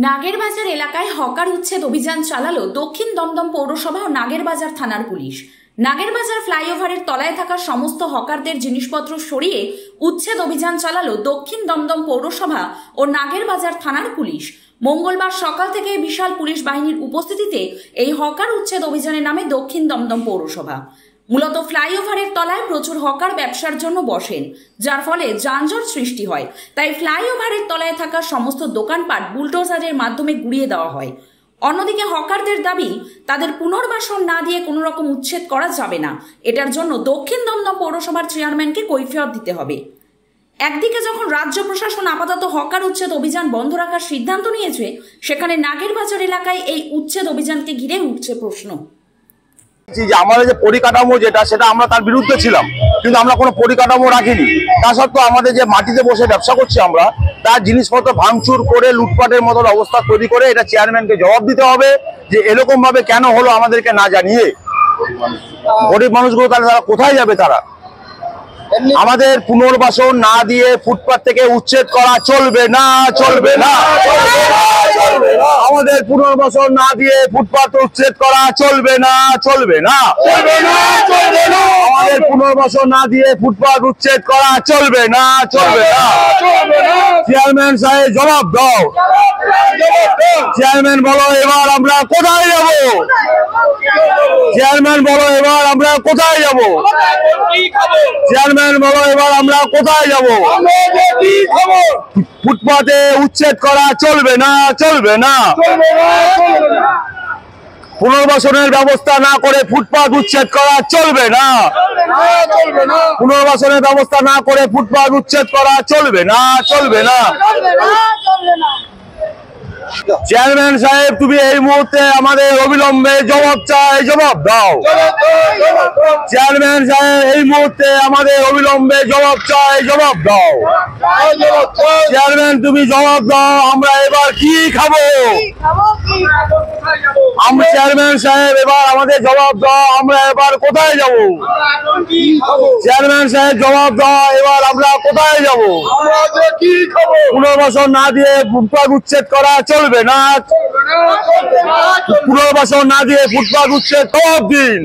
নাগেরবাজার এলাকায় হকার উচ্ছেদ অভিযান চালালো দক্ষিণ দমদম পৌরসভা ও নাগেরবাজার থানার পুলিশ। নাগেরবাজার ফ্লাইওভারের তলায় থাকা সমস্ত হকারদের জিনিসপত্র সরিয়ে উচ্ছেদ অভিযান চালালো দক্ষিণ দমদম পৌরসভা ও নাগেরবাজার থানার পুলিশ। মঙ্গলবার সকাল থেকে বিশাল পুলিশ বাহিনীর উপস্থিতিতে এই হকার উচ্ছেদ অভিযানের নামে দক্ষিণ দমদম পৌরসভা। মূলত ফ্লাইওভারের তলায় প্রচুর হকার ব্যবসার জন্য বসেন, যার ফলে যানজট সৃষ্টি হয়। তাই ফ্লাইওভারের তলায় থাকা সমস্ত দোকানপাট বুলডোজারের মাধ্যমে গুড়িয়ে দেওয়া হয়। অন্যদিকে হকারদের দাবি, তাদের পুনর্বাসন না দিয়ে কোনো রকম উচ্ছেদ করা যাবে না। এটার জন্য দক্ষিণ দমদম পৌরসভার চেয়ারম্যানকে কৈফিয়ত দিতে হবে। একদিকে যখন রাজ্য প্রশাসন আপাতত হকার উচ্ছেদ অভিযান বন্ধ রাখার সিদ্ধান্ত নিয়েছে, সেখানে নাগেরবাজার এলাকায় এই উচ্ছেদ অভিযানকে ঘিরে উঠছে প্রশ্ন। আমাদের যে পরিকাঠামো সেটা আমরা তার বিরুদ্ধে ছিলাম, কিন্তু আমরা কোনো পরিকাঠামো রাখিনি। তা সত্ত্বেও আমাদের যে মাটিতে বসে ব্যবসা করছি আমরা, তার জিনিসপত্র ভাঙচুর করে লুটপাটের মতন অবস্থা তৈরি করে এটা চেয়ারম্যানকে জবাব দিতে হবে যে এরকম ভাবে কেন হলো আমাদেরকে না জানিয়ে। গরিব মানুষগুলো তারা কোথায় যাবে? তারা আমাদের পুনর্বাসন না দিয়ে ফুটপাত থেকে উচ্ছেদ করা চলবে না, চলবে না। আমাদের পুনর্বাসন না দিয়ে ফুটপাত উচ্ছেদ করা চলবে না, চলবে না। আমাদের পুনর্বাসন না দিয়ে ফুটপাত উচ্ছেদ করা চলবে না, চলবে না। চেয়ারম্যান সাহেব জবাব দাও। চেয়ারম্যান বলো এবার আমরা কোথায় যাব? চেয়ারম্যান বলো এবার আমরা কোথায় যাব? চেয়ারম্যান বলো এবার আমরা কোথায় যাব? ফুটপাতে উচ্ছেদ করা চলবে না, চলবে না। পুনর্বাসনের ব্যবস্থা না করে ফুটপাত উচ্ছেদ করা চলবে না। পুনর্বাসনের ব্যবস্থা না করে ফুটপাত উচ্ছেদ করা চলবে না, চলবে না। চেয়ারম্যান সাহেব, তুমি এই মুহূর্তে আমাদের অবিলম্বে জবাব চাই, জবাব দাও। চেয়ারম্যান সাহেব, এই মুহূর্তে আমাদের অবিলম্বে জবাব চাই, জবাব দাও। চেয়ারম্যান, তুমি জবাব দাও, আমরা এবার কি খাবো? আমরা চেয়ারম্যান সাহেব এবার আমাদের জবাব দাও, আমরা এবার কোথায় যাব? চেয়ারম্যান সাহেব জবাব দাও, এবার আমরা কোথায় যাব? পুনর্বাসন না দিয়ে ফুটপাত উচ্ছেদ করা চলবে না। পুনর্বাসন না দিয়ে ফুটপাত উচ্ছেদ জবাব দিন।